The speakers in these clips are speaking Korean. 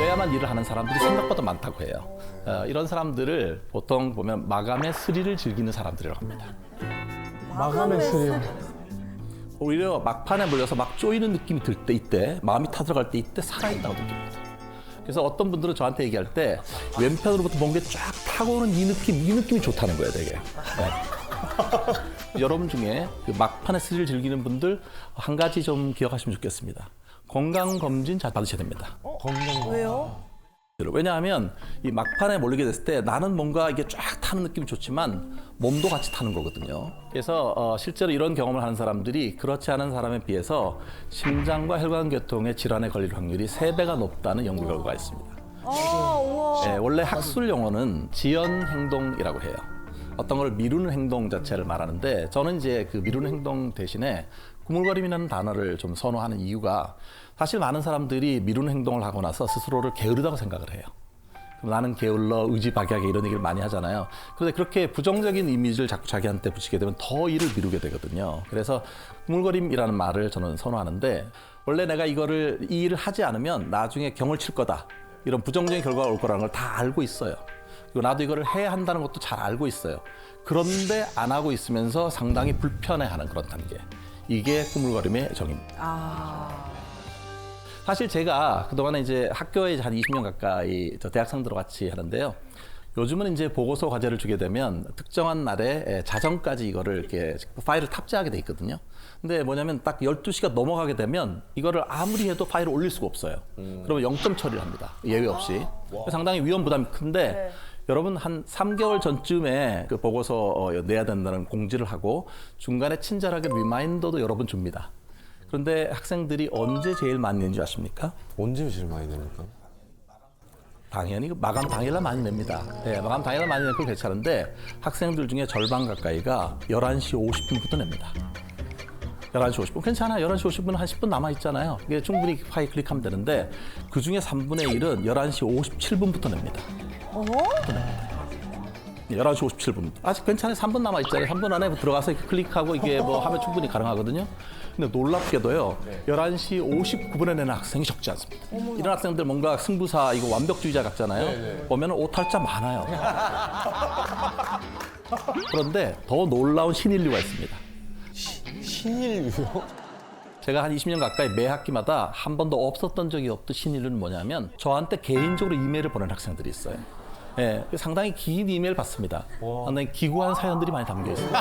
그래야만 일을 하는 사람들이 생각보다 많다고 해요. 이런 사람들을 보통 보면 마감의 스릴을 즐기는 사람들이라고 합니다. 마감의 스릴. 오히려 막판에 몰려서 막 쪼이는 느낌이 들 때 이때, 마음이 타들어갈 때 이때 살아있다고 느낍니다. 그래서 어떤 분들은 저한테 얘기할 때 왼편으로부터 뭔가 쫙 타고 오는 이 느낌이 좋다는 거예요, 되게. 네. 여러분 중에 그 막판의 스릴을 즐기는 분들 한 가지 좀 기억하시면 좋겠습니다. 건강검진 잘 받으셔야 됩니다. 왜요? 왜냐하면 이 막판에 몰리게 됐을 때 나는 뭔가 이게 쫙 타는 느낌이 좋지만 몸도 같이 타는 거거든요. 그래서 실제로 이런 경험을 하는 사람들이 그렇지 않은 사람에 비해서 심장과 혈관계통의 질환에 걸릴 확률이 3배가 높다는 연구 결과가 있습니다. 우와. 네, 원래 학술 용어는 지연 행동이라고 해요. 어떤 걸 미루는 행동 자체를 말하는데 저는 이제 그 미루는 행동 대신에 꾸물거림이라는 단어를 좀 선호하는 이유가 사실 많은 사람들이 미루는 행동을 하고 나서 스스로를 게으르다고 생각을 해요. 나는 게을러, 의지박약해 이런 얘기를 많이 하잖아요. 그런데 그렇게 부정적인 이미지를 자꾸 자기한테 붙이게 되면 더 일을 미루게 되거든요. 그래서 꾸물거림이라는 말을 저는 선호하는데 원래 내가 이 일을 하지 않으면 나중에 경을 칠 거다. 이런 부정적인 결과가 올 거라는 걸 다 알고 있어요. 그리고 나도 이거를 해야 한다는 것도 잘 알고 있어요. 그런데 안 하고 있으면서 상당히 불편해하는 그런 단계. 이게 꾸물거림의 정의입니다. 사실 제가 그동안에 이제 학교에 한 20년 가까이 저 대학생들과 같이 하는데요. 요즘은 이제 보고서 과제를 주게 되면 특정한 날에 자정까지 이거를 이렇게 파일을 탑재하게 돼 있거든요. 근데 뭐냐면 딱 12시가 넘어가게 되면 이거를 아무리 해도 파일을 올릴 수가 없어요. 그러면 0점 처리를 합니다. 예외 없이. 상당히 위험 부담이 큰데 네. 여러분 한 3개월 전쯤에 그 보고서 내야 된다는 공지를 하고 중간에 친절하게 리마인더도 여러 번 줍니다. 그런데 학생들이 언제 제일 많이 내는지 아십니까? 언제 제일 많이 냅니까? 당연히 마감 당일날 많이 냅니다. 네, 마감 당일날 많이 내는 건 괜찮은데 학생들 중에 절반 가까이가 11시 50분부터 냅니다. 11시 50분 괜찮아요. 11시 50분 한 10분 남아있잖아요. 이게 충분히 파일 클릭하면 되는데 그중에 3분의 1은 11시 57분부터 냅니다. 11시 57분. 아직 괜찮아요. 3분 남아있잖아요. 3분 안에 들어가서 클릭하고 이게 뭐 하면 충분히 가능하거든요. 근데 놀랍게도요. 11시 59분에 내는 학생이 적지 않습니다. 이런 학생들 뭔가 승부사, 이거 완벽주의자 같잖아요. 보면 오탈자 많아요. 그런데 더 놀라운 신인류가 있습니다. 신일유요? 제가 한 20년 가까이 매 학기마다 한 번도 없었던 적이 없던 신인류는 뭐냐면 저한테 개인적으로 이메일을 보낸 학생들이 있어요. 예, 상당히 긴 이메일 받습니다. 상당히 기구한 사연들이 많이 담겨 있습니다.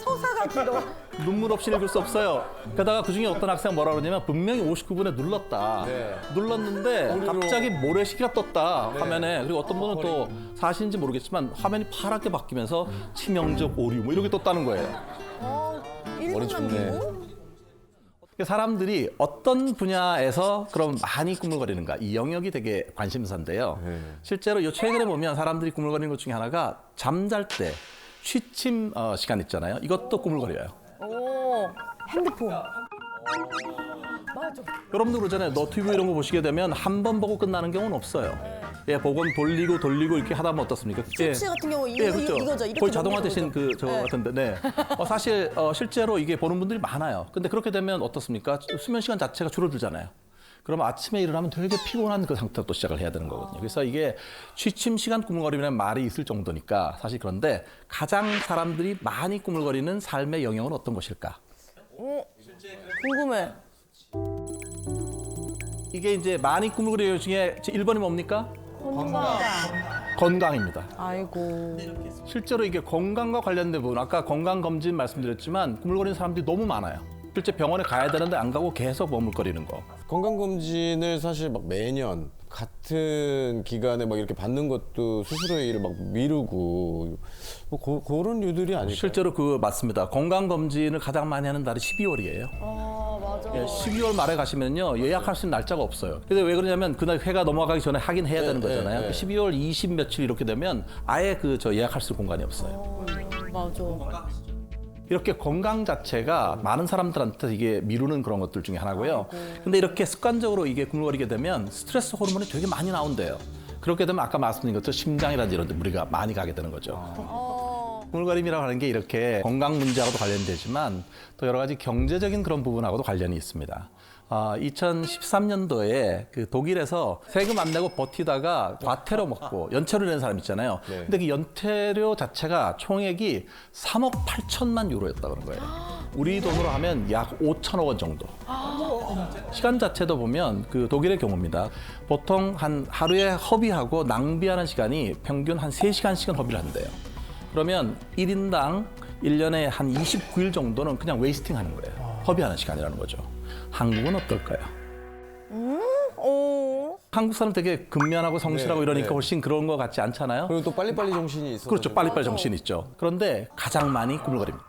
서사가 길어. 눈물 없이 읽을 수 없어요. 게다가 그중에 어떤 학생 뭐라 그러냐면 분명히 59분에 눌렀다. 눌렀는데 갑자기 모래시계가 떴다 화면에. 그리고 어떤 분은 또 사실인지 모르겠지만 화면이 파랗게 바뀌면서 치명적 오류 뭐 이렇게 떴다는 거예요. 머리 좋네. 사람들이 어떤 분야에서 그럼 많이 꾸물거리는가 이 영역이 되게 관심사인데요. 실제로 요 최근에 보면 사람들이 꾸물거리는 것 중에 하나가 잠잘 때 취침 시간 있잖아요. 이것도 꾸물거려요. 핸드폰. 맞아. 여러분도 그러잖아요. 너튜브 이런 거 보시게 되면 한 번 보고 끝나는 경우는 없어요. 예, 보건 돌리고 이렇게 하다 보면 어떻습니까? 쇼츠 같은 경우 그렇죠. 이거죠. 이렇게 거의 자동화 넘기는 되신 거죠. 저거 같은데, 네. 사실 실제로 이게 보는 분들이 많아요. 근데 그렇게 되면 어떻습니까? 수면 시간 자체가 줄어들잖아요. 그러면 아침에 일어나면 되게 피곤한 그 상태로 또 시작을 해야 되는 거거든요. 그래서 이게 취침 시간 꾸물거림이라는 말이 있을 정도니까 사실 그런데 가장 사람들이 많이 꾸물거리는 삶의 영역은 어떤 것일까? 궁금해. 이게 이제 많이 꾸물거리는 중에 1번이 뭡니까? 건강입니다. 아이고. 실제로 이게 건강과 관련된 부분, 아까 건강검진 말씀드렸지만 꾸물거리는 사람들이 너무 많아요. 실제 병원에 가야 되는데 안 가고 계속 머물거리는 거. 건강검진을 사실 막 매년 같은 기간에 막 이렇게 받는 것도 스스로의 일을 막 미루고 뭐 그런 이유들이 아닐까요? 실제로 맞습니다. 건강검진을 가장 많이 하는 달이 12월이에요. 맞아. 12월 말에 가시면요 예약할 수 있는 날짜가 없어요. 근데 왜 그러냐면 그날 회가 넘어가기 전에 하긴 해야 되는 거잖아요. 12월 20 며칠 이렇게 되면 아예 예약할 수 있는 공간이 없어요. 맞아. 이렇게 건강 자체가 많은 사람들한테 이게 미루는 그런 것들 중에 하나고요. 근데 이렇게 습관적으로 이게 꾸물거리게 되면 스트레스 호르몬이 되게 많이 나온대요. 그렇게 되면 아까 말씀드린 것처럼 심장이라든지 이런 데 무리가 많이 가게 되는 거죠. 꾸물거림이라고 하는 게 이렇게 건강 문제하고도 관련되지만 또 여러 가지 경제적인 그런 부분하고도 관련이 있습니다. 2013년도에 그 독일에서 세금 안 내고 버티다가 과태료 먹고 연체료 낸 사람 있잖아요. 네. 근데 그 연체료 자체가 총액이 3억 8천만 유로였다 그런 거예요. 우리 돈으로 하면 약 5천억 원 정도. 시간 자체도 보면 그 독일의 경우입니다. 보통 한 하루에 허비하고 낭비하는 시간이 평균 한 3시간씩은 허비를 한대요. 그러면 1인당 1년에 한 29일 정도는 그냥 웨이스팅 하는 거예요. 허비하는 시간이라는 거죠. 한국은 어떨까요? 오. 한국 사람 되게 근면하고 성실하고 네, 이러니까 네. 훨씬 그런 것 같지 않잖아요? 그리고 또 빨리빨리 정신이 있어서. 그렇죠. 빨리빨리 정신이 있죠. 그런데 가장 많이 꾸물거립니다.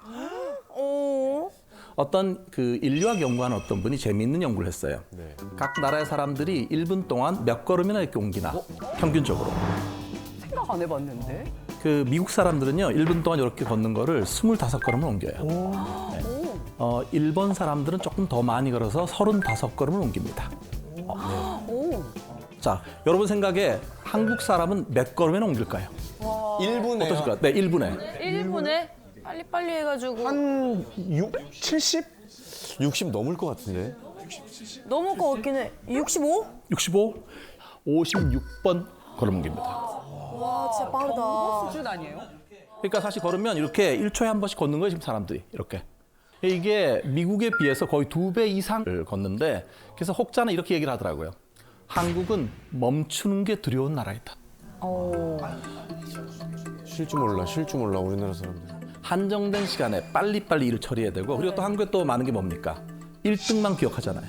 오. 어떤 그 인류학 연구하는 어떤 분이 재미있는 연구를 했어요. 네. 각 나라의 사람들이 1분 동안 몇 걸음이나 이렇게 옮기나 평균적으로. 생각 안 해봤는데. 그 미국 사람들은요 1분 동안 이렇게 걷는 거를 25걸음을 옮겨요. 네. 일본 사람들은 조금 더 많이 걸어서 35걸음을 옮깁니다. 오. 자, 여러분 생각에 한국 사람은 몇 걸음이나 옮길까요? 1분에 어떠실까요? 네, 1분에. 1분에 빨리빨리 해가지고 한 70? 60 넘을 것 같은데. 너무 거 같긴 해. 65? 65, 56번 걸음 옮깁니다. 와 진짜 빠르다. 수준 아니에요? 그러니까 사실 걸으면 이렇게 1초에 한 번씩 걷는 거예요, 지금 사람들이. 이렇게. 이게 미국에 비해서 거의 2배 이상을 걷는데 그래서 혹자는 이렇게 얘기를 하더라고요. 한국은 멈추는 게 두려운 나라이다. 쉴 줄 몰라 우리나라 사람들. 한정된 시간에 빨리빨리 일을 처리해야 되고 그리고 또 한국에 또 많은 게 뭡니까? 1등만 기억하잖아요.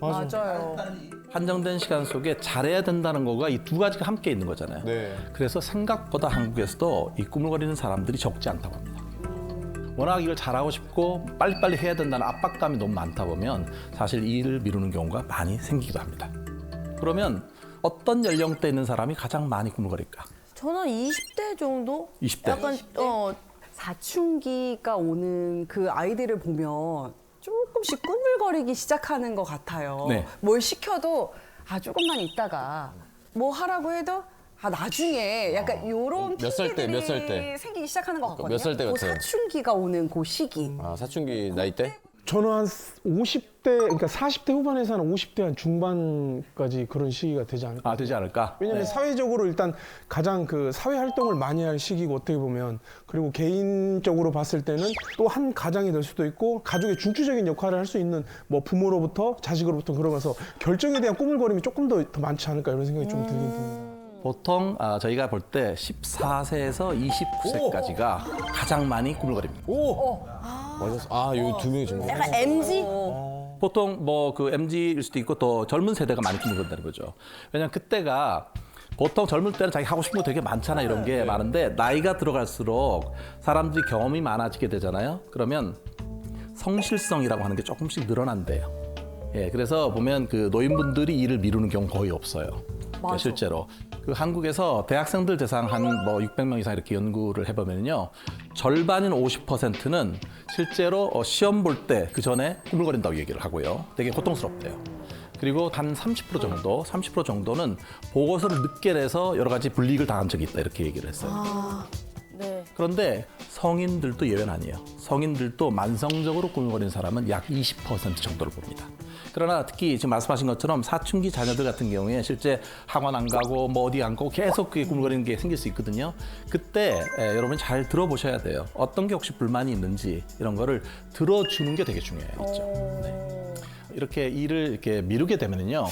맞아요. 한정된 시간 속에 잘해야 된다는 거가 이 두 가지가 함께 있는 거잖아요. 네. 그래서 생각보다 한국에서도 이 꾸물거리는 사람들이 적지 않다고 합니다. 워낙 이걸 잘하고 싶고 빨리빨리 해야 된다는 압박감이 너무 많다 보면 사실 이 일을 미루는 경우가 많이 생기기도 합니다. 그러면 어떤 연령대에 있는 사람이 가장 많이 꾸물거릴까? 저는 20대 정도? 20대. 약간 사춘기가 오는 그 아이들을 보면 조금씩 꾸물거리기 시작하는 것 같아요. 네. 뭘 시켜도 조금만 있다가 뭐 하라고 해도 나중에 약간 요런 몇 살 때, 몇 살 때? 핑계들이 생기기 시작하는 것 같거든요. 몇 살 때 그 같아요? 사춘기가 오는 그 시기. 사춘기 나이 때? 저는 한 50대, 그러니까 40대 후반에서 한 50대 한 중반까지 그런 시기가 되지 않을까. 되지 않을까? 왜냐면 사회적으로 일단 가장 그 사회 활동을 많이 할 시기고 어떻게 보면 그리고 개인적으로 봤을 때는 또 한 가장이 될 수도 있고 가족의 중추적인 역할을 할 수 있는 뭐 부모로부터 자식으로부터 그러면서 결정에 대한 꾸물거림이 조금 더 많지 않을까 이런 생각이 좀 들긴 듭니다. 보통 저희가 볼 때 14세에서 29세까지가 가장 많이 꾸물거립니다. 맞았어. 요 두 명이 정말. 약간 MG? 보통 뭐 그 MZ일 수도 있고 또 젊은 세대가 많이 꾸물거린다는 거죠. 왜냐하면 그때가 보통 젊을 때는 자기 하고 싶은 거 되게 많잖아 이런 게 많은데 나이가 들어갈수록 사람들이 경험이 많아지게 되잖아요. 그러면 성실성이라고 하는 게 조금씩 늘어난대요. 예, 그래서 보면 그 노인분들이 일을 미루는 경우 거의 없어요. 실제로 그 한국에서 대학생들 대상 한 뭐 600명 이상 이렇게 연구를 해보면요, 절반인 50%는 실제로 시험 볼 때 그 전에 꾸물거린다고 얘기를 하고요. 되게 고통스럽대요. 그리고 한 30% 정도는 보고서를 늦게 내서 여러 가지 불이익을 당한 적이 있다 이렇게 얘기를 했어요. 네. 그런데 성인들도 예외는 아니에요. 성인들도 만성적으로 꾸물거리는 사람은 약 20% 정도를 봅니다. 그러나 특히 지금 말씀하신 것처럼 사춘기 자녀들 같은 경우에 실제 학원 안 가고 뭐 어디 안 가고 계속 그게 꾸물거리는 게 생길 수 있거든요. 그때 여러분이 잘 들어보셔야 돼요. 어떤 게 혹시 불만이 있는지 이런 거를 들어주는 게 되게 중요해요. 네. 이렇게 일을 이렇게 미루게 되면요,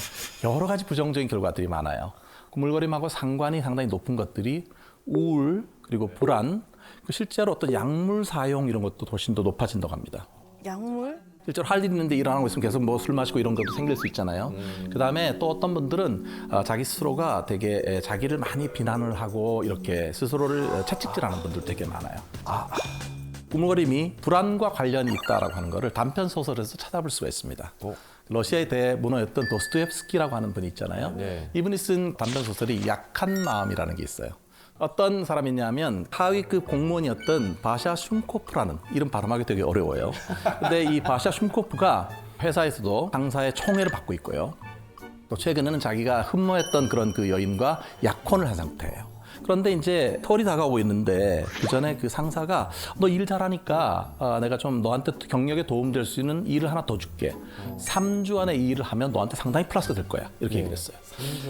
여러 가지 부정적인 결과들이 많아요. 꾸물거림하고 상관이 상당히 높은 것들이 우울, 그리고 불안, 실제로 어떤 약물 사용 이런 것도 훨씬 더 높아진다고 합니다. 약물? 실제로 할 일 있는데 일 안 하고 있으면 계속 뭐 술 마시고 이런 것도 생길 수 있잖아요. 그다음에 또 어떤 분들은 자기 스스로가 되게 자기를 많이 비난을 하고 이렇게 스스로를 채찍질하는 분들 되게 많아요. 꾸물거림이 불안과 관련이 있다라고 하는 거를 단편 소설에서 찾아볼 수가 있습니다. 러시아의 대문호였던 도스토옙스키라고 하는 분이 있잖아요. 네. 이분이 쓴 단편 소설이 약한 마음이라는 게 있어요. 어떤 사람이냐면 하위급 공무원이었던 바샤 슌코프라는, 이름 발음하기 되게 어려워요. 근데 이 바샤 슌코프가 회사에서도 상사의 총애를 받고 있고요. 또 최근에는 자기가 흠모했던 그런 그 여인과 약혼을 한 상태예요. 그런데 이제 털이 다가오고 있는데 그 전에 그 상사가 너 일 잘하니까 내가 좀 너한테 경력에 도움될 수 있는 일을 하나 더 줄게. 3주 안에 이 일을 하면 너한테 상당히 플러스가 될 거야. 이렇게 얘기를 했어요.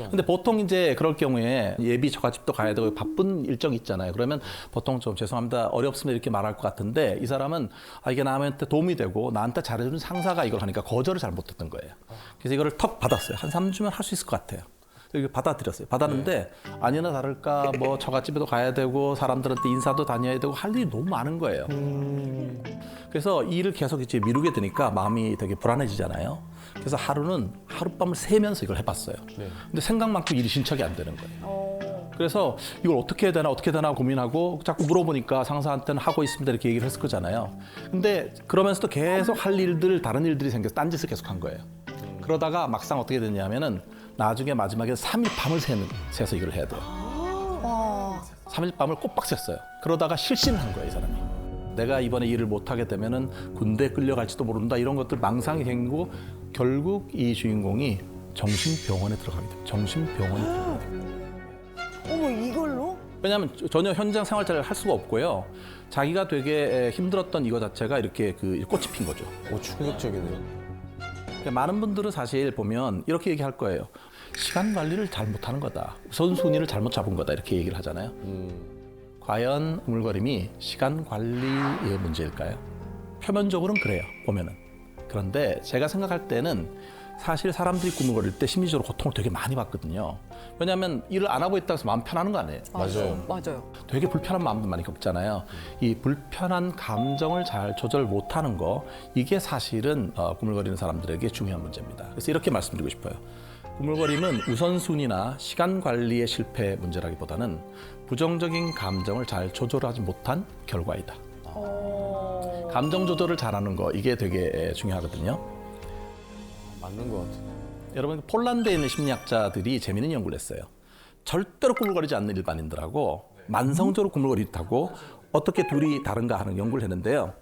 근데 보통 이제 그럴 경우에 예비 처갓집도 가야 되고 바쁜 일정이 있잖아요. 그러면 보통 좀 죄송합니다. 어렵습니다. 이렇게 말할 것 같은데 이 사람은 이게 나한테 도움이 되고 나한테 잘해주는 상사가 이걸 하니까 거절을 잘 못했던 거예요. 그래서 이거를 턱 받았어요. 한 3주면 할 수 있을 것 같아요. 이렇게 받아들였어요. 받았는데 아니나 다를까 뭐 처갓집에도 가야 되고 사람들한테 인사도 다녀야 되고 할 일이 너무 많은 거예요. 그래서 이 일을 계속 이제 미루게 되니까 마음이 되게 불안해지잖아요. 그래서 하루는 하룻밤을 새면서 이걸 해봤어요. 근데 생각만큼 일이 진척이 안 되는 거예요. 그래서 이걸 어떻게 해야 되나 고민하고 자꾸 물어보니까 상사한테는 하고 있습니다 이렇게 얘기를 했을 거잖아요. 근데 그러면서도 계속 할 일들, 다른 일들이 생겨서 딴짓을 계속 한 거예요. 그러다가 막상 어떻게 됐냐면은 나중에 마지막에 3일 밤을 새서 이걸 해야 돼요. 3일 밤을 꼬박 샜어요. 그러다가 실신을 한 거예요, 이 사람이. 내가 이번에 일을 못하게 되면은 군대에 끌려갈지도 모른다 이런 것들 망상이 생기고 결국 이 주인공이 정신병원에 들어가게 돼요. 정신병원에 들어가게 돼요. 어머, 이걸로? 왜냐하면 전혀 현장 생활자를 할 수가 없고요. 자기가 되게 힘들었던 이거 자체가 이렇게 그 꽃이 핀 거죠. 오, 충격적이네요. 많은 분들은 사실 보면 이렇게 얘기할 거예요. 시간 관리를 잘못하는 거다. 우선순위를 잘못 잡은 거다. 이렇게 얘기를 하잖아요. 과연 구물거림이 시간 관리의 문제일까요? 표면적으로는 그래요. 보면은. 그런데 제가 생각할 때는 사실 사람들이 구물거릴 때 심리적으로 고통을 되게 많이 받거든요. 왜냐하면 일을 안 하고 있다고 해서 마음 편하는 거 아니에요. 맞아요. 되게 불편한 마음도 많이 겪잖아요. 이 불편한 감정을 잘 조절 못하는 거 이게 사실은 구물거리는 사람들에게 중요한 문제입니다. 그래서 이렇게 말씀드리고 싶어요. 구물거림은 우선순위나 시간 관리의 실패 문제라기보다는 부정적인 감정을 잘 조절하지 못한 결과이다. 감정 조절을 잘하는 거 이게 되게 중요하거든요. 맞는 것 같아요. 여러분 폴란드에 있는 심리학자들이 재미있는 연구를 했어요. 절대로 꾸물거리지 않는 일반인들하고 만성적으로 꾸물거리고 어떻게 둘이 다른가 하는 연구를 했는데요.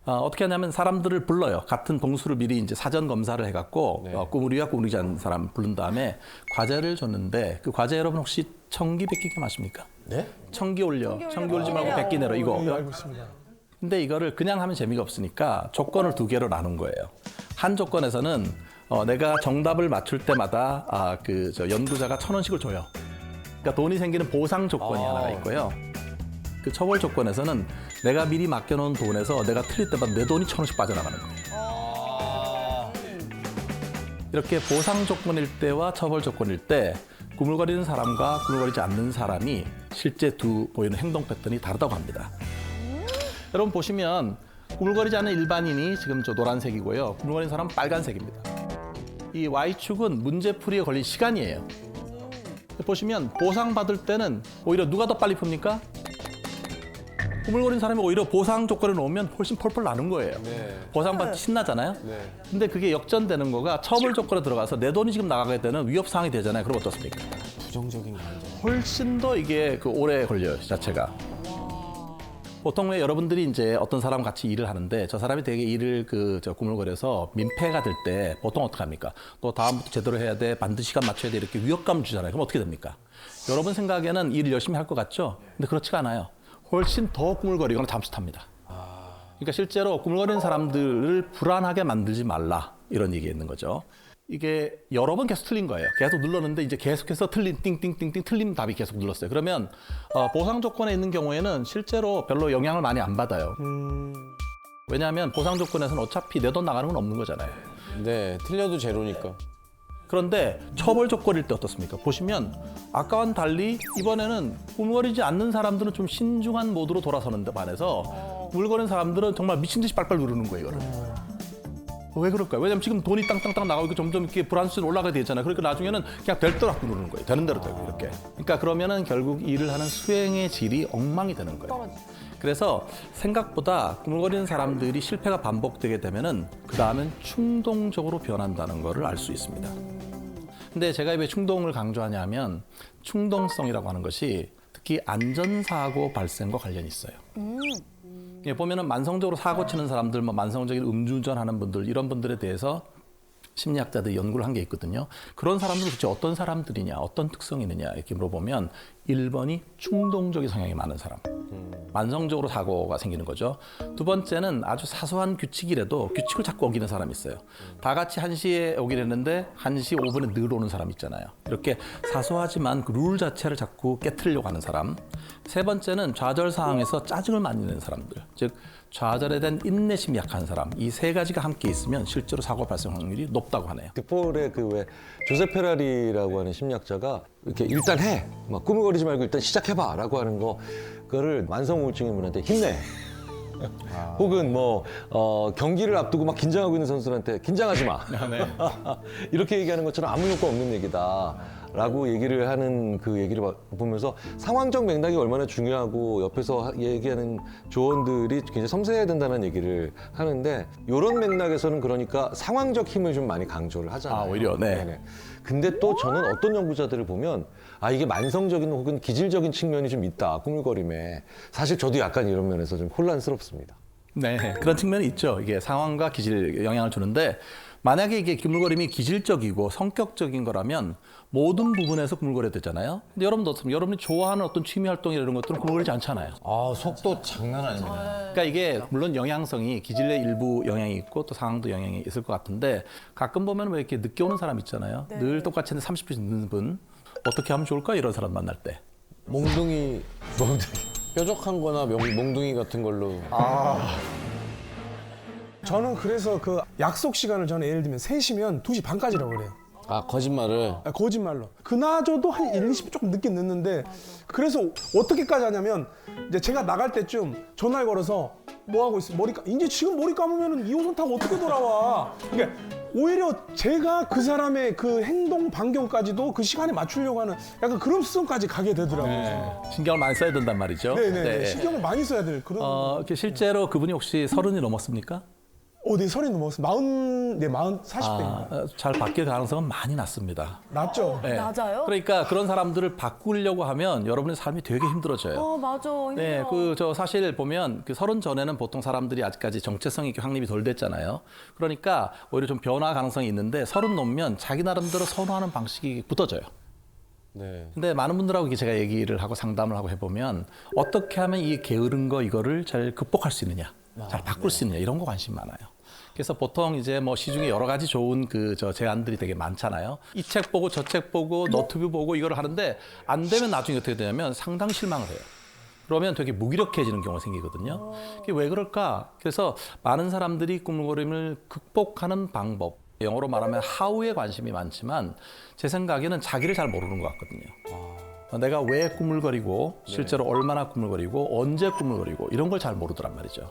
어떻게 하냐면 사람들을 불러요. 같은 동수를 미리 이제 사전 검사를 해갖고 꾸물이와 꾸물이지 않는 사람 부른 다음에 과제를 줬는데 그 과제 여러분 혹시 청기 백기 아십니까? 네? 청기 올려. 청기 올리지 말고 백기 내려 이거. 알고 있습니다. 근데 이거를 그냥 하면 재미가 없으니까 조건을 2개로 나눈 거예요. 한 조건에서는 내가 정답을 맞출 때마다 연구자가 1,000원씩을 줘요. 그러니까 돈이 생기는 보상 조건이 하나가 있고요. 그 처벌 조건에서는 내가 미리 맡겨놓은 돈에서 내가 틀릴 때마다 내 돈이 1,000원씩 빠져나가는 거예요. 이렇게 보상 조건일 때와 처벌 조건일 때 구물거리는 사람과 구물거리지 않는 사람이 실제 보이는 행동 패턴이 다르다고 합니다. 여러분 보시면 구물거리지 않는 일반인이 지금 저 노란색이고요. 구물거리는 사람은 빨간색입니다. 이 Y축은 문제풀이에 걸린 시간이에요. 보시면 보상받을 때는 오히려 누가 더 빨리 풉니까? 구물거리는 사람이 오히려 보상 조건을 놓으면 훨씬 펄펄 나는 거예요. 보상받기 신나잖아요. 근데 그게 역전되는 거가 처벌 조건에 들어가서 내 돈이 지금 나가게 되는 위협 상황이 되잖아요. 그럼 어떻습니까? 부정적인 감정. 훨씬 더 이게 오래 걸려요, 자체가. 보통 왜 여러분들이 이제 어떤 사람 같이 일을 하는데 저 사람이 되게 일을 구물거려서 민폐가 될 때 보통 어떻게 합니까? 또 다음부터 제대로 해야 돼, 반드시 시간 맞춰야 돼 이렇게 위협감을 주잖아요. 그럼 어떻게 됩니까? 여러분 생각에는 일을 열심히 할 것 같죠? 근데 그렇지가 않아요. 훨씬 더 구물거리거나 잠수 탑니다. 그러니까 실제로 구물거리는 사람들을 불안하게 만들지 말라 이런 얘기 있는 거죠. 이게 여러 번 계속 틀린 거예요. 계속 눌렀는데 이제 계속해서 틀린 띵띵띵띵 틀린 답이 계속 눌렀어요. 그러면 보상 조건에 있는 경우에는 실제로 별로 영향을 많이 안 받아요. 왜냐하면 보상 조건에서는 어차피 내 돈 나가는 건 없는 거잖아요. 네, 틀려도 제로니까. 그런데 처벌 조건일 때 어떻습니까? 보시면 아까와는 달리 이번에는 구물거리지 않는 사람들은 좀 신중한 모드로 돌아서는데 반해서 구물거리는 사람들은 정말 미친 듯이 빨빨 누르는 거예요, 이거를. 왜 그럴까요? 왜냐면 지금 돈이 땅땅땅 나가고 있고 점점 이렇게 불안수는 올라가게 되잖아요. 그러니까 나중에는 그냥 될 대로 누르는 거예요. 되는 대로 되고 이렇게. 그러니까 그러면은 결국 일을 하는 수행의 질이 엉망이 되는 거예요. 그래서 생각보다 구물거리는 사람들이 실패가 반복되게 되면은 그 다음엔 충동적으로 변한다는 거를 알 수 있습니다. 근데 제가 왜 충동을 강조하냐면 충동성이라고 하는 것이 특히 안전사고 발생과 관련이 있어요. 예, 보면은 만성적으로 사고 치는 사람들, 만성적인 음주운전하는 분들 이런 분들에 대해서 심리학자들이 연구를 한 게 있거든요. 그런 사람들은 도대체 어떤 사람들이냐, 어떤 특성이 있느냐 이렇게 물어보면 1번이 충동적인 성향이 많은 사람. 만성적으로 사고가 생기는 거죠. 두 번째는 아주 사소한 규칙이라도 규칙을 자꾸 어기는 사람이 있어요. 다 같이 1시에 오기로 했는데 1시 5분에 늘 오는 사람 있잖아요. 이렇게 사소하지만 그 룰 자체를 자꾸 깨트리려고 하는 사람. 세 번째는 좌절 상황에서 짜증을 많이 내는 사람들. 즉 좌절에 대한 인내심이 약한 사람. 이 세 가지가 함께 있으면 실제로 사고 발생 확률이 높다고 하네요. 득볼의 그 왜 조세 페라리라고 하는 심리학자가 이렇게 일단 해, 막 꾸물거리지 말고 일단 시작해봐라고 하는 그거를 만성 우울증인 분한테 힘내. 혹은 뭐 경기를 앞두고 막 긴장하고 있는 선수한테 긴장하지 마. 이렇게 얘기하는 것처럼 아무 효과 없는 얘기다라고 얘기를 하는 그 얘기를 보면서 상황적 맥락이 얼마나 중요하고 옆에서 얘기하는 조언들이 굉장히 섬세해야 된다는 얘기를 하는데 이런 맥락에서는 그러니까 상황적 힘을 좀 많이 강조를 하잖아요. 아, 오히려, 네. 네네. 근데 또 저는 어떤 연구자들을 보면 이게 만성적인 혹은 기질적인 측면이 좀 있다, 꾸물거림에. 사실 저도 약간 이런 면에서 좀 혼란스럽습니다. 네, 그런 측면이 있죠. 이게 상황과 기질 영향을 주는데 만약에 이게 꾸물거림이 기질적이고 성격적인 거라면 모든 부분에서 꾸물거려야 되잖아요. 근데 여러분도 어떻습니까? 여러분이 좋아하는 어떤 취미 활동이나 이런 것들은 꾸물거리지 않잖아요. 속도 장난 아닙니다. 그러니까 이게 물론 영향성이 기질의 일부 영향이 있고 또 상황도 영향이 있을 것 같은데 가끔 보면 왜 이렇게 늦게 오는 사람 있잖아요. 늘 똑같이 했는데 30분 늦는 분 어떻게 하면 좋을까? 이런 사람 만날 때. 몽둥이 뾰족한 거나 몽둥이 같은 걸로. 저는 그래서 그 약속 시간을 저는 예를 들면 3시면 2시 반까지라고 그래요. 거짓말을. 거짓말로. 그나저도 한 1, 20분 조금 늦게 늦는데 그래서 어떻게까지 하냐면 이제 제가 나갈 때쯤 전화를 걸어서 뭐 하고 있어? 이제 지금 머리 감으면 2호선 타고 어떻게 돌아와? 그러니까 오히려 제가 그 사람의 그 행동 반경까지도 그 시간에 맞추려고 하는 약간 그런 수준까지 가게 되더라고요. 신경을 많이 써야 된단 말이죠. 네네. 신경을 많이 써야 될 그런. 이렇게 실제로 그분이 혹시 30이 넘었습니까? 네, 30 넘었어요. 40대입니다. 잘 바뀔 가능성은 많이 낮습니다. 맞죠? 네. 낮아요? 그러니까 그런 사람들을 바꾸려고 하면 여러분의 삶이 되게 힘들어져요. 맞아. 네, 힘들어. 사실 보면 30 전에는 보통 사람들이 아직까지 정체성이 이렇게 확립이 덜 됐잖아요. 그러니까 오히려 좀 변화 가능성이 있는데 30 넘으면 자기 나름대로 선호하는 방식이 굳어져요. 네. 근데 많은 분들하고 제가 얘기를 하고 상담을 하고 해보면 어떻게 하면 이 게으른 이거를 잘 극복할 수 있느냐, 잘 바꿀 수 있느냐 이런 거 관심 많아요. 그래서 보통 이제 뭐 시중에 여러 가지 좋은 제안들이 되게 많잖아요. 이 책 보고 저 책 보고 너튜브 보고 이걸 하는데 안 되면 나중에 어떻게 되냐면 상당히 실망을 해요. 그러면 되게 무기력해지는 경우가 생기거든요. 그게 왜 그럴까? 그래서 많은 사람들이 꾸물거림을 극복하는 방법, 영어로 말하면 how에 관심이 많지만 제 생각에는 자기를 잘 모르는 것 같거든요. 내가 왜 꾸물거리고 실제로 얼마나 꾸물거리고 언제 꾸물거리고 이런 걸 잘 모르더란 말이죠.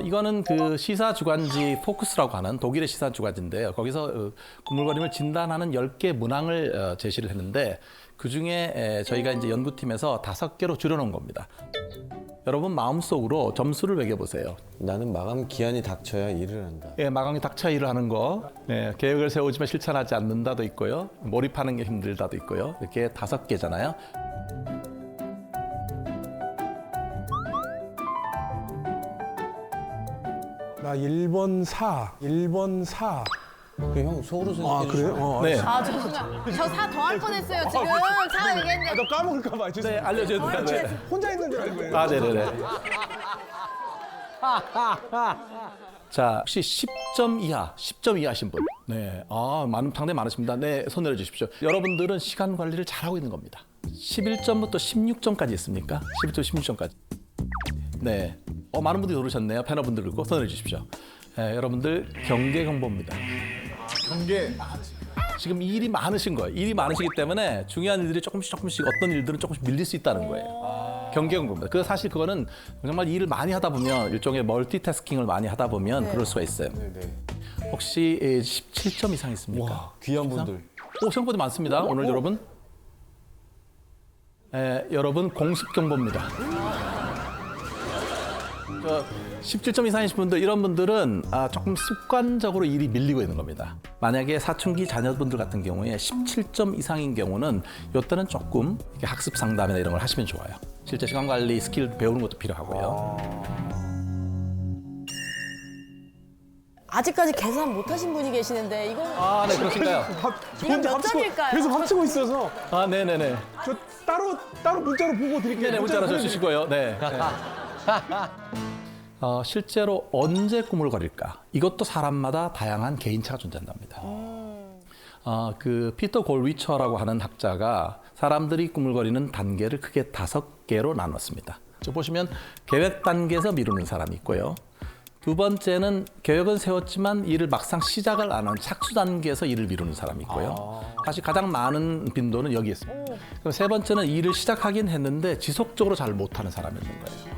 이거는 그 시사 주간지 포커스라고 하는 독일의 시사 주간지인데요. 거기서 꾸물거림을 진단하는 10개 문항을 제시를 했는데 그중에 저희가 이제 연구팀에서 5개로 줄여놓은 겁니다. 여러분 마음속으로 점수를 매겨보세요. 나는 마감 기한이 닥쳐야 일을 한다. 예, 마감이 닥쳐 일을 하는 거, 계획을 세우지만 실천하지 않는다도 있고요. 몰입하는 게 힘들다도 있고요. 이렇게 5개잖아요. 나 1번 4. 형 속으로 생각해 그래요? 네, 저 사 더 할 뻔했어요, 지금. 사 얘기했는데. 너 까먹을까 봐. 네, 알려줘도 돼요. 혼자 있는 줄 알고. 아, 네네네. 자, 혹시 10점 이하, 10점 이하신 분? 네, 상당히 많으십니다. 네, 손 내려주십시오. 여러분들은 시간 관리를 잘하고 있는 겁니다. 11점부터 16점까지 있습니까? 11점, 16점까지. 네, 많은 분들이 들으셨네요. 패널분들 그리고 손 내려주십시오. 네, 여러분들 경계 공보입니다. 경계. 지금 일이 많으신 거예요. 일이 많으시기 때문에 중요한 일들이 조금씩 어떤 일들은 조금씩 밀릴 수 있다는 거예요. 경계 공보입니다. 사실 그거는 정말 일을 많이 하다 보면 일종의 멀티태스킹을 많이 하다 보면 그럴 수가 있어요. 혹시 17점 이상 있습니까? 와, 귀한 분들. 생각보다 많습니다. 오늘 여러분. 여러분 공식 경보입니다. 17점 이상이신 분들, 이런 분들은 조금 습관적으로 일이 밀리고 있는 겁니다. 만약에 사춘기 자녀분들 같은 경우에 17점 이상인 경우는 이때는 조금 이렇게 학습 상담이나 이런 걸 하시면 좋아요. 실제 시간 관리 스킬 배우는 것도 필요하고요. 아직까지 계산 못 하신 분이 계시는데 이거 아, 네, 그러신가요? 이건 몇 점일까요? 계속 합치고 있어서 아, 네네네. 저 따로 문자로 보고 드릴게요. 네네, 문자로 주시고요. 네. 실제로 언제 꿈을 거릴까? 이것도 사람마다 다양한 개인차가 존재한답니다. 그 피터 골위처라고 하는 학자가 사람들이 꿈을 거리는 단계를 크게 5개로 나눴습니다. 보시면 계획 단계에서 미루는 사람이 있고요. 두 번째는 계획은 세웠지만 일을 막상 시작을 안 하는 착수 단계에서 일을 미루는 사람이 있고요. 사실 가장 많은 빈도는 여기에 있습니다. 그럼 세 번째는 일을 시작하긴 했는데 지속적으로 잘 못하는 사람이 있는 거예요.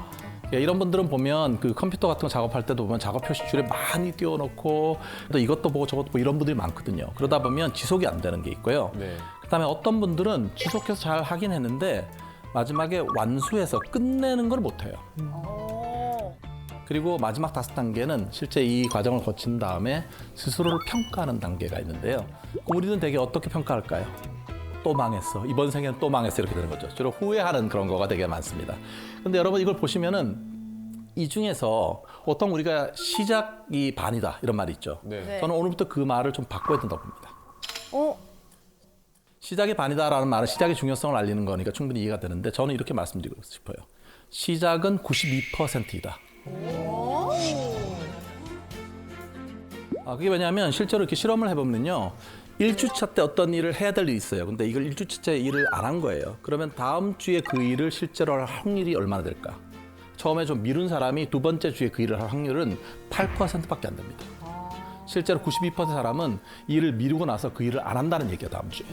이런 분들은 보면 그 컴퓨터 같은 거 작업할 때도 보면 작업 표시줄에 많이 띄워놓고 또 이것도 보고 저것도 보고 이런 분들이 많거든요. 그러다 보면 지속이 안 되는 게 있고요. 네. 그다음에 어떤 분들은 지속해서 잘 하긴 했는데 마지막에 완수해서 끝내는 걸 못해요. 그리고 마지막 5단계는 실제 이 과정을 거친 다음에 스스로를 평가하는 단계가 있는데요. 그럼 우리는 되게 어떻게 평가할까요? 또 망했어. 이번 생에는 또 망했어. 이렇게 되는 거죠. 주로 후회하는 그런 거가 되게 많습니다. 근데 여러분 이걸 보시면은 이 중에서 보통 우리가 시작이 반이다 이런 말이 있죠. 네. 저는 오늘부터 그 말을 좀 바꿔야 된다고 봅니다. 시작이 반이다라는 말은 시작의 중요성을 알리는 거니까 충분히 이해가 되는데 저는 이렇게 말씀드리고 싶어요. 시작은 92%이다. 그게 왜냐하면 실제로 이렇게 실험을 해보면요. 1주차 때 어떤 일을 해야 될 일이 있어요. 근데 이걸 1주차에 일을 안 한 거예요. 그러면 다음 주에 그 일을 실제로 할 확률이 얼마나 될까? 처음에 좀 미룬 사람이 두 번째 주에 그 일을 할 확률은 8%밖에 안 됩니다. 실제로 92% 사람은 일을 미루고 나서 그 일을 안 한다는 얘기야, 다음 주에.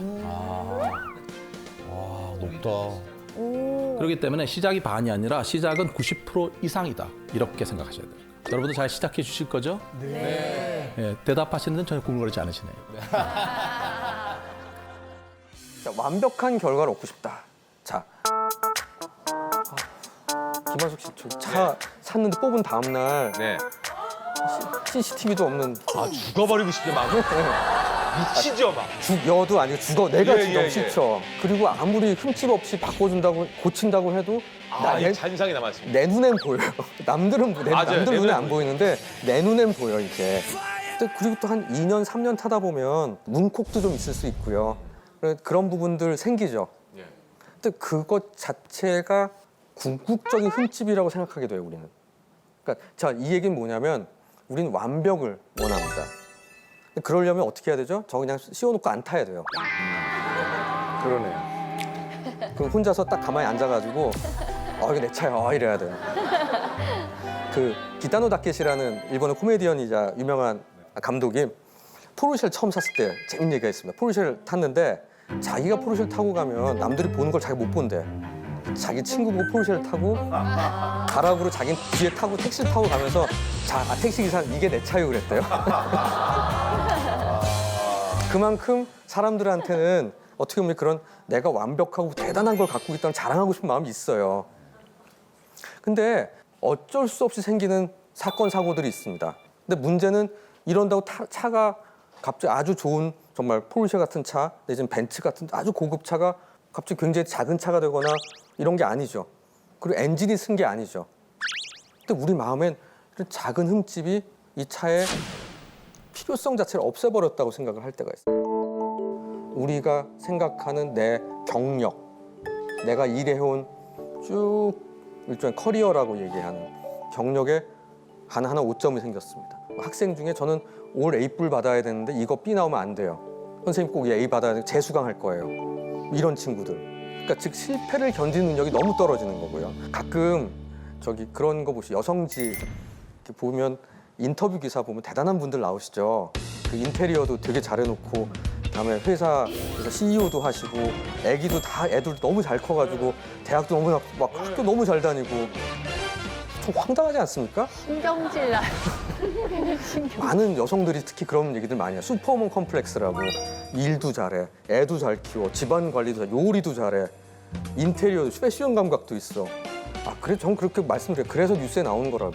와, 높다. 그렇기 때문에 시작이 반이 아니라 시작은 90% 이상이다. 이렇게 생각하셔야 돼요. 여러분도 잘 시작해 주실 거죠? 네. 대답하시는 데는 전혀 궁금하지 않으시네요. 자, 완벽한 결과를 얻고 싶다. 자, 김한석 씨, 저 차 샀는데 뽑은 다음 날 네. CCTV도 없는 죽어버리고 싶게 막 미치죠 막. 죽여도 아니고 죽어 내가 예, 죽여 예, 싫죠. 그리고 아무리 흠집 없이 바꿔준다고 고친다고 해도 이 잔상이 남았습니다. 내 눈엔 보여요. 남들은 맞아요. 남들 내 눈에 눈엔 안 보이는데 내 눈엔 보여 이게. 그리고 또 한 2년 3년 타다 보면 문콕도 좀 있을 수 있고요. 그런 부분들 생기죠. 근데 그것 자체가 궁극적인 흠집이라고 생각하게 돼요 우리는. 그러니까 자, 이 얘기는 뭐냐면 우리는 완벽을 원합니다. 그러려면 어떻게 해야 되죠? 저 그냥 씌워놓고 안 타야 돼요. 그러네요. 그럼 혼자서 딱 가만히 앉아가지고 이거 내 차야 이래야 돼요. 그 기타노 다케시라는 일본의 코미디언이자 유명한 감독이 포르쉐를 처음 샀을 때 재밌는 얘기가 있습니다. 포르쉐를 탔는데 자기가 포르쉐를 타고 가면 남들이 보는 걸 자기가 못 본대. 자기 친구 보고 포르쉐를 타고 가락으로 자기는 뒤에 타고 택시를 타고 가면서 택시기사 이게 내 차요 그랬대요. 그만큼 사람들한테는 어떻게 보면 그런 내가 완벽하고 대단한 걸 갖고 있다는 자랑하고 싶은 마음이 있어요. 근데 어쩔 수 없이 생기는 사건 사고들이 있습니다. 근데 문제는 이런다고 차가 갑자기 아주 좋은 정말 포르쉐 같은 차 내지는 벤츠 같은 아주 고급 차가 갑자기 굉장히 작은 차가 되거나 이런 게 아니죠. 그리고 엔진이 쓴 게 아니죠. 근데 우리 마음엔 이런 작은 흠집이 이 차의 필요성 자체를 없애버렸다고 생각을 할 때가 있어요. 우리가 생각하는 내 경력, 내가 일해온 쭉 일종의 커리어라고 얘기하는 경력에 하나하나 오점이 생겼습니다. 학생 중에 저는 올 A뿔 받아야 되는데 이거 B 나오면 안 돼요. 선생님 꼭 A 받아야 되고 재수강할 거예요. 이런 친구들. 그러니까 즉 실패를 견디는 능력이 너무 떨어지는 거고요. 가끔 그런 거 보시죠. 여성지 이렇게 보면 인터뷰 기사 보면 대단한 분들 나오시죠. 그 인테리어도 되게 잘해놓고 그다음에 회사에서 CEO도 하시고 애기도 다 애들 너무 잘 커가지고 대학도 너무 막 학교 너무 잘 다니고 좀 황당하지 않습니까? 신경질 나요. 많은 여성들이 특히 그런 얘기들 많이 해요. 슈퍼우먼 컴플렉스라고. 일도 잘해, 애도 잘 키워, 집안 관리도 잘해, 요리도 잘해, 인테리어도 패션 감각도 있어. 그래, 전 그렇게 말씀드려요. 그래서 뉴스에 나오는 거라고.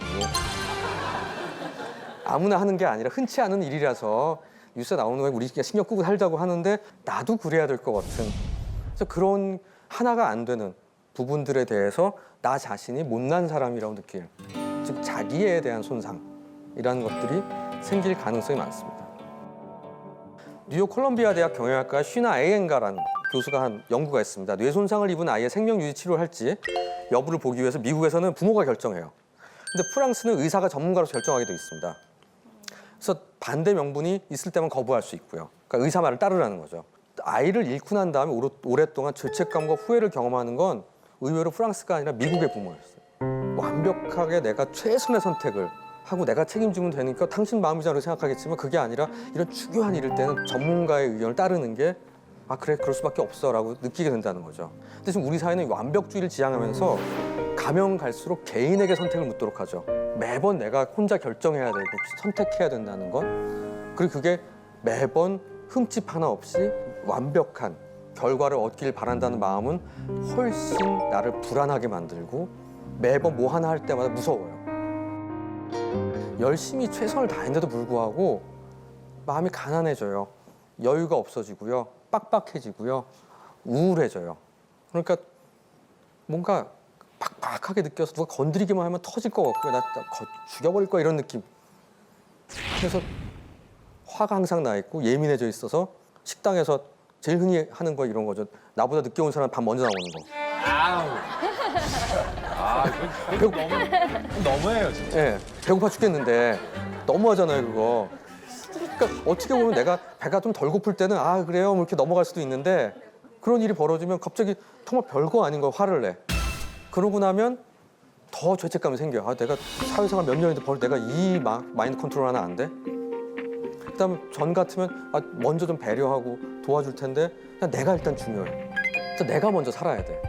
아무나 하는 게 아니라 흔치 않은 일이라서 뉴스에 나오는 거에 우리 그냥 신경 끄고 살자고 하는데 나도 그래야 될 것 같은. 그래서 그런 하나가 안 되는 부분들에 대해서 나 자신이 못난 사람이라고 느낄, 즉 자기에 대한 손상이라는 것들이 생길 가능성이 많습니다. 뉴욕 콜럼비아 대학 경영학과 쉬나 아이엔가라는 교수가 한 연구가 있습니다. 뇌 손상을 입은 아이의 생명 유지 치료를 할지 여부를 보기 위해서 미국에서는 부모가 결정해요. 근데 프랑스는 의사가 전문가로서 결정하게 되어 있습니다. 그래서 반대 명분이 있을 때만 거부할 수 있고요. 그러니까 의사 말을 따르라는 거죠. 아이를 잃고 난 다음에 오랫동안 죄책감과 후회를 경험하는 건 의외로 프랑스가 아니라 미국의 부모였어요. 완벽하게 내가 최선의 선택을 하고 내가 책임지면 되니까 당신 마음이잖아요 생각하겠지만 그게 아니라 이런 중요한 일일 때는 전문가의 의견을 따르는 게 아 그래 그럴 수밖에 없어라고 느끼게 된다는 거죠. 근데 지금 우리 사회는 완벽주의를 지향하면서 가면 갈수록 개인에게 선택을 묻도록 하죠. 매번 내가 혼자 결정해야 되고 선택해야 된다는 것. 그리고 그게 매번 흠집 하나 없이 완벽한 결과를 얻길 바란다는 마음은 훨씬 나를 불안하게 만들고 매번 뭐 하나 할 때마다 무서워요. 열심히 최선을 다했는데도 불구하고 마음이 가난해져요. 여유가 없어지고요. 빡빡해지고요. 우울해져요. 그러니까 뭔가 팍팍하게 느껴서 누가 건드리기만 하면 터질 것 같고요. 나 죽여버릴 거야 이런 느낌. 그래서 화가 항상 나 있고 예민해져 있어서 식당에서 제일 흔히 하는 거 이런 거죠. 나보다 늦게 온 사람 밥 먼저 나오는 거. 너무해요 진짜. 예, 배고파 죽겠는데 너무하잖아요 그거. 그러니까 어떻게 보면 내가 배가 좀 덜 고플 때는 아 그래요 뭐 이렇게 넘어갈 수도 있는데 그런 일이 벌어지면 갑자기 정말 별거 아닌 거 화를 내. 그러고 나면 더 죄책감이 생겨요. 아 내가 사회생활 몇 년인데 내가 이 마인드 컨트롤 하나 안 돼? 그다음에 전 같으면 아 먼저 좀 배려하고 도와줄 텐데 그냥 내가 일단 중요해. 그래서 내가 먼저 살아야 돼.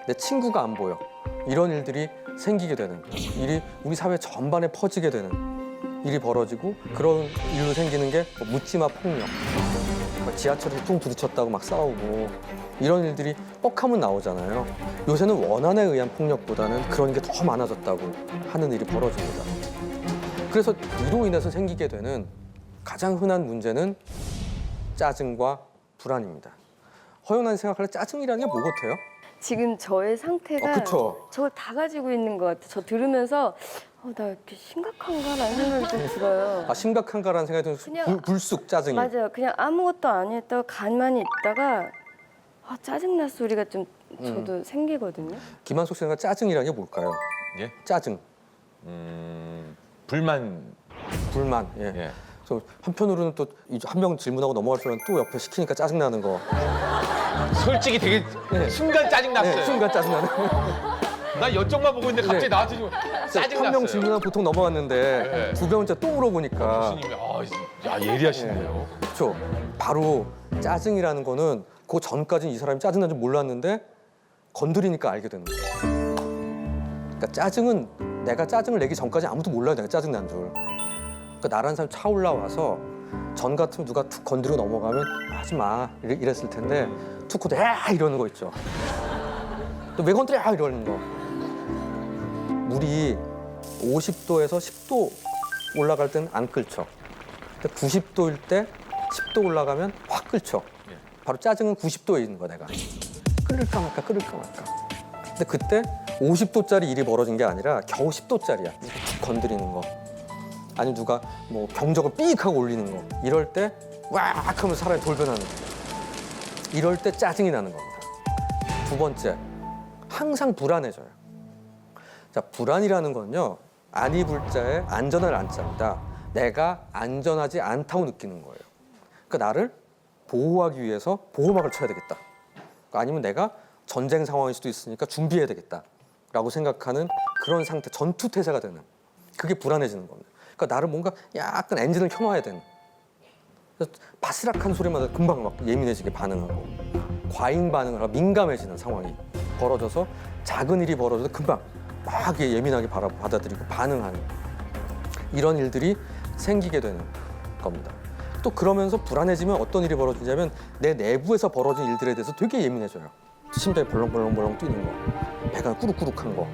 내 친구가 안 보여. 이런 일들이 생기게 되는 일이 우리 사회 전반에 퍼지게 되는 일이 벌어지고 그런 일로 생기는 게 뭐 묻지마 폭력, 막 지하철에서 퉁 부딪혔다고 막 싸우고 이런 일들이 뻑하면 나오잖아요. 요새는 원한에 의한 폭력보다는 그런 게 더 많아졌다고 하는 일이 벌어집니다. 그래서 이로 인해서 생기게 되는 가장 흔한 문제는 짜증과 불안입니다. 허연한 생각할 때 짜증이라는 게 뭐 같아요? 지금 저의 상태가 그쵸. 저걸 다 가지고 있는 것 같아요. 저 들으면서 나 이렇게 심각한가라는 생각이 좀 들어요. 아 심각한가라는 생각이 드는 그냥- 불쑥 짜증이. 맞아요. 그냥 아무것도 안 했다가 가만히 있다가 짜증날 소리가 좀 저도 생기거든요. 김한석 씨가 짜증이라는 게 뭘까요? 예? 짜증, 불만. 불만. 예. 예. 저 한편으로는 또 한 명 질문하고 넘어갈 때는 또 옆에 시키니까 짜증 나는 거. 솔직히 되게 순간 짜증났어요. 네, 순간 짜증 나는. 나 이쪽만 보고 있는데 갑자기 네. 나한테 좀 짜증났어요. 한 명 질문하고 보통 넘어갔는데 네. 두 명째 또 물어보니까. 교수님이 야 예리하시네요. 그렇죠. 바로 짜증이라는 거는 그 전까지는 이 사람이 짜증난 줄 몰랐는데 건드리니까 알게 되는 거예요. 그러니까 짜증은 내가 짜증을 내기 전까지 아무도 몰라요. 내가 짜증난 줄. 그러니까 나라는 사람 차 올라와서 전 같으면 누가 툭 건드리고 넘어가면 하지 마 이랬을 텐데 툭 건드 이러는 거 있죠. 또 왜 건드려 이러는 거. 물이 50도에서 10도 올라갈 때는 안 끓죠. 근데 90도일 때 10도 올라가면 확 끓죠. 바로 짜증은 90도에 있는 거야 내가. 끓을까 말까 끓을까 말까. 근데 그때 50도짜리 일이 벌어진 게 아니라 겨우 10도짜리야. 툭 건드리는 거. 아니 누가 뭐 경적을 삑 하고 올리는 거. 이럴 때 왁 하면 사람이 돌변하는 거. 이럴 때 짜증이 나는 겁니다. 두 번째, 항상 불안해져요. 자, 불안이라는 건요. 안이 불자에 안전할 안자입니다. 내가 안전하지 않다고 느끼는 거예요. 그러니까 나를 보호하기 위해서 보호막을 쳐야 되겠다. 아니면 내가 전쟁 상황일 수도 있으니까 준비해야 되겠다라고 생각하는 그런 상태, 전투태세가 되는. 그게 불안해지는 겁니다. 그러니까 나를 뭔가 약간 엔진을 켜놔야 되는. 그래서 바스락한 소리마다 금방 막 예민해지게 반응하고 과잉 반응을 하고 민감해지는 상황이 벌어져서 작은 일이 벌어져도 금방 막 예민하게 받아들이고 반응하는 이런 일들이 생기게 되는 겁니다. 또 그러면서 불안해지면 어떤 일이 벌어지냐면 내 내부에서 벌어진 일들에 대해서 되게 예민해져요. 심장이 벌렁벌렁 뛰는 거, 배가 꾸룩꾸룩한 거,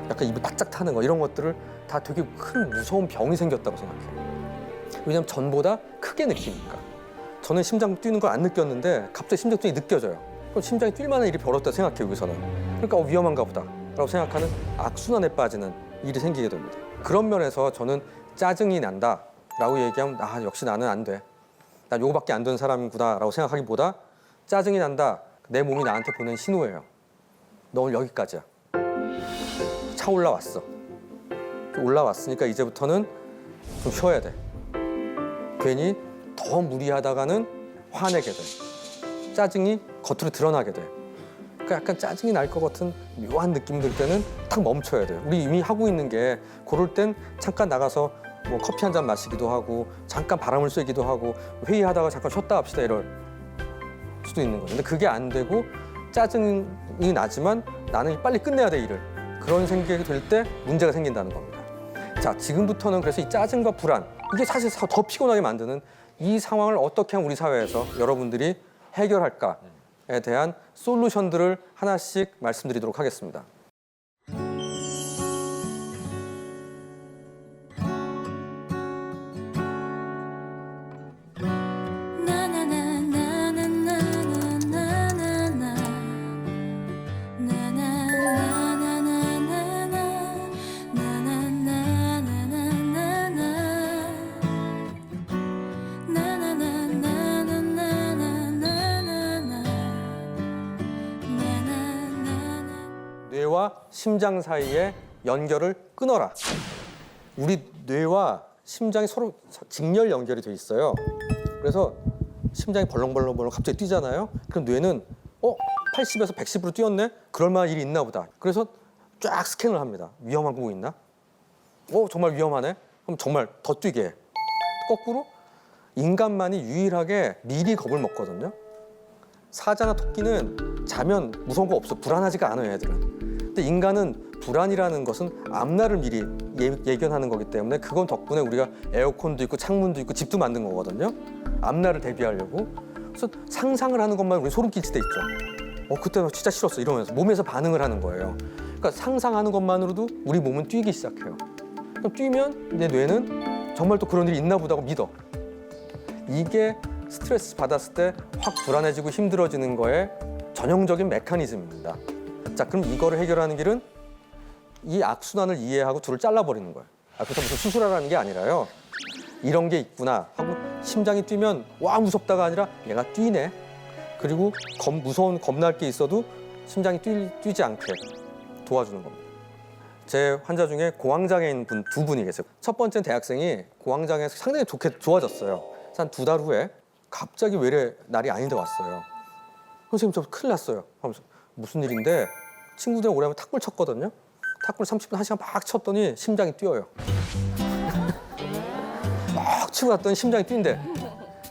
약간 입이 바짝 타는 거 이런 것들을 다 되게 큰 무서운 병이 생겼다고 생각해요. 왜냐하면 전보다 크게 느끼니까. 저는 심장 뛰는 걸 안 느꼈는데 갑자기 심장이 느껴져요. 그럼 심장이 뛸 만한 일이 벌어졌다 생각해요, 여기서는. 그러니까 위험한가 보다 라고 생각하는 악순환에 빠지는 일이 생기게 됩니다. 그런 면에서 저는 짜증이 난다, 라고 얘기하면 아 역시 나는 안 돼. 난 요거밖에 안 되는 사람이구나 라고 생각하기보다 짜증이 난다. 내 몸이 나한테 보낸 신호예요. 너 오늘 여기까지야. 차 올라왔어. 올라왔으니까 이제부터는 좀 쉬어야 돼. 괜히 더 무리하다가는 화내게 돼. 짜증이 겉으로 드러나게 돼. 그러니까 약간 짜증이 날 것 같은 묘한 느낌 들 때는 탁 멈춰야 돼. 우리 이미 하고 있는 게 그럴 땐 잠깐 나가서 뭐 커피 한 잔 마시기도 하고 잠깐 바람을 쐬기도 하고 회의하다가 잠깐 쉬었다 합시다 이럴 수도 있는 거예요. 근데 그게 안 되고 짜증이 나지만 나는 빨리 끝내야 돼 일을. 그런 생각이 들 때 문제가 생긴다는 겁니다. 자, 지금부터는 그래서 이 짜증과 불안 이게 사실 더 피곤하게 만드는 이 상황을 어떻게 하면 우리 사회에서 여러분들이 해결할까에 대한 솔루션들을 하나씩 말씀드리도록 하겠습니다. 뇌와 심장 사이의 연결을 끊어라. 우리 뇌와 심장이 서로 직렬 연결이 돼 있어요. 그래서 심장이 벌렁벌렁 갑자기 뛰잖아요. 그럼 뇌는 80에서 110으로 뛰었네? 그럴 만한 일이 있나 보다. 그래서 쫙 스캔을 합니다. 위험한 거 있나? 정말 위험하네? 그럼 정말 더 뛰게 해. 거꾸로 인간만이 유일하게 미리 겁을 먹거든요. 사자나 토끼는 자면 무서운 거 없어. 불안하지가 않아요, 애들은. 근데 인간은 불안이라는 것은 앞날을 미리 예견하는 거기 때문에 그건 덕분에 우리가 에어컨도 있고 창문도 있고 집도 만든 거거든요. 앞날을 대비하려고. 그래서 상상을 하는 것만 우리 소름 끼칠 때 있죠. 그때 나 진짜 싫었어 이러면서 몸에서 반응을 하는 거예요. 그러니까 상상하는 것만으로도 우리 몸은 뛰기 시작해요. 그럼 뛰면 내 뇌는 정말 또 그런 일이 있나 보다고 믿어. 이게 스트레스 받았을 때 확 불안해지고 힘들어지는 거에 전형적인 메커니즘입니다. 자, 그럼 이거를 해결하는 길은 이 악순환을 이해하고 둘을 잘라버리는 거예요. 그래서 무슨 수술하라는 게 아니라요. 이런 게 있구나 하고 심장이 뛰면 와 무섭다가 아니라 얘가 뛰네. 그리고 무서운 겁날 게 있어도 심장이 뛰지 않게 도와주는 겁니다. 제 환자 중에 고황장애인 두 분이 계세요. 첫 번째는 대학생이 고황장애에서 상당히 좋아졌어요. 한 2달 후에 갑자기 외래 날이 아닌데 왔어요. 선생님 저 큰일 났어요 하면서 무슨 일인데 친구들 오래 하면 탁구를 쳤거든요. 탁구를 30분, 1시간 막 쳤더니 심장이 뛰어요. 막 치고 났더니 심장이 뛴대.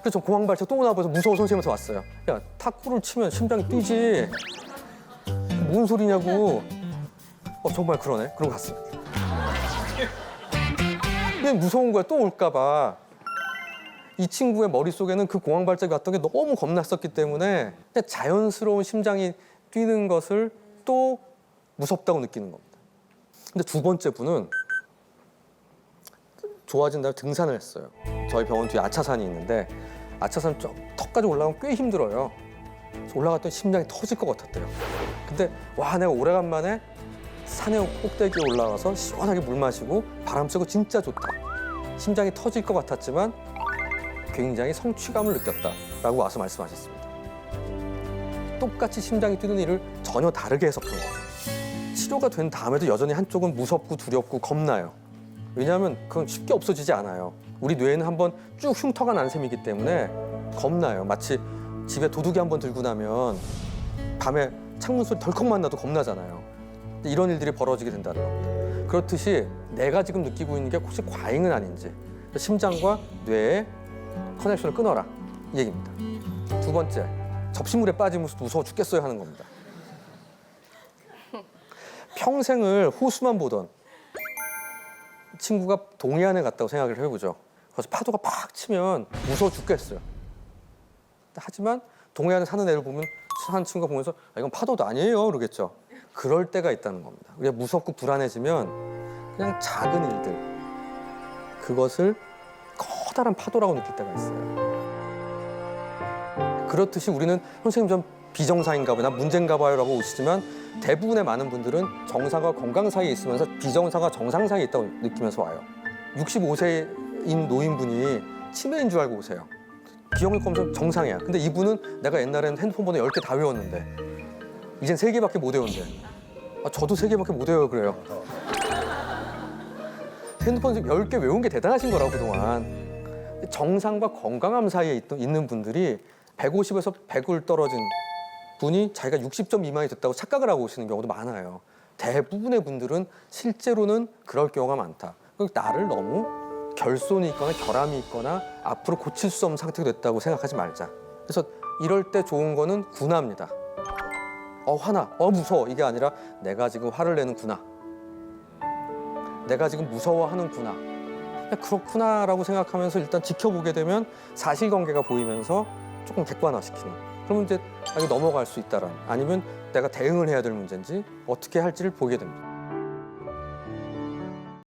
그래서 저 공황발작 또 오나 봐서 무서워 선생님한테 왔어요. 야 탁구를 치면 심장이 뛰지 뭔 소리냐고. 정말 그러네. 그러고 갔어요. 그냥 무서운 거야. 또 올까 봐. 이 친구의 머릿속에는 그 공황발작이 왔던 게 너무 겁났었기 때문에 그냥 자연스러운 심장이 뛰는 것을 또 무섭다고 느끼는 겁니다. 근데 두 번째 분은 좋아진 다음에 등산을 했어요. 저희 병원 뒤에 아차산이 있는데 아차산 턱까지 올라가면 꽤 힘들어요. 그래서 올라갔더니 심장이 터질 것 같았대요. 근데 와 내가 오래간만에 산의 꼭대기에 올라가서 시원하게 물 마시고 바람 쐬고 진짜 좋다. 심장이 터질 것 같았지만 굉장히 성취감을 느꼈다라고 와서 말씀하셨습니다. 똑같이 심장이 뛰는 일을 전혀 다르게 해석한 거예요. 치료가 된 다음에도 여전히 한쪽은 무섭고 두렵고 겁나요. 왜냐하면 그건 쉽게 없어지지 않아요. 우리 뇌는 한번 쭉 흉터가 난 셈이기 때문에 겁나요. 마치 집에 도둑이 한번 들고 나면 밤에 창문 소리 덜컥만 나도 겁나잖아요. 이런 일들이 벌어지게 된다는 겁니다. 그렇듯이 내가 지금 느끼고 있는 게 혹시 과잉은 아닌지 심장과 뇌의 커넥션을 끊어라 이 얘기입니다. 두 번째, 접시물에 빠지면 무서워 죽겠어요 하는 겁니다. 평생을 호수만 보던 친구가 동해안에 갔다고 생각을 해보죠. 그래서 파도가 팍 치면 무서워 죽겠어요. 하지만 동해안에 사는 애를 보면 한 친구가 보면서 이건 파도도 아니에요 그러겠죠. 그럴 때가 있다는 겁니다. 우리가 무섭고 불안해지면 그냥 작은 일들 그것을 커다란 파도라고 느낄 때가 있어요. 그렇듯이 우리는 선생님 좀 비정상인가 봐요. 난 문제인가 봐요 라고 오시지만 대부분의 많은 분들은 정상과 건강 사이에 있으면서 비정상과 정상 사이에 있다고 느끼면서 와요. 65세 40대인 노인분이 치매인 줄 알고 오세요. 기억력 검사 정상이야. 근데 이분은 내가 옛날엔 핸드폰 번호 10개 다 외웠는데 이젠 3개밖에 못 외운대. 저도 3개밖에 못 외워요. 그래요. 핸드폰 10개 외운 게 대단하신 거라고 그동안. 정상과 건강함 사이에 있는 분들이 150에서 100을 떨어진 분이 자기가 60점 미만이 됐다고 착각을 하고 오시는 경우도 많아요. 대부분의 분들은 실제로는 그럴 경우가 많다. 나를 너무 결손이 있거나 결함이 있거나 앞으로 고칠 수 없는 상태가 됐다고 생각하지 말자. 그래서 이럴 때 좋은 거는 군화입니다. 화나, 무서워 이게 아니라 내가 지금 화를 내는구나. 내가 지금 무서워하는구나. 그렇구나라고 생각하면서 일단 지켜보게 되면 사실관계가 보이면서 조금 객관화시키는. 그러면 이제 이거 넘어갈 수 있다라는. 아니면 내가 대응을 해야 될 문제인지 어떻게 할지를 보게 됩니다.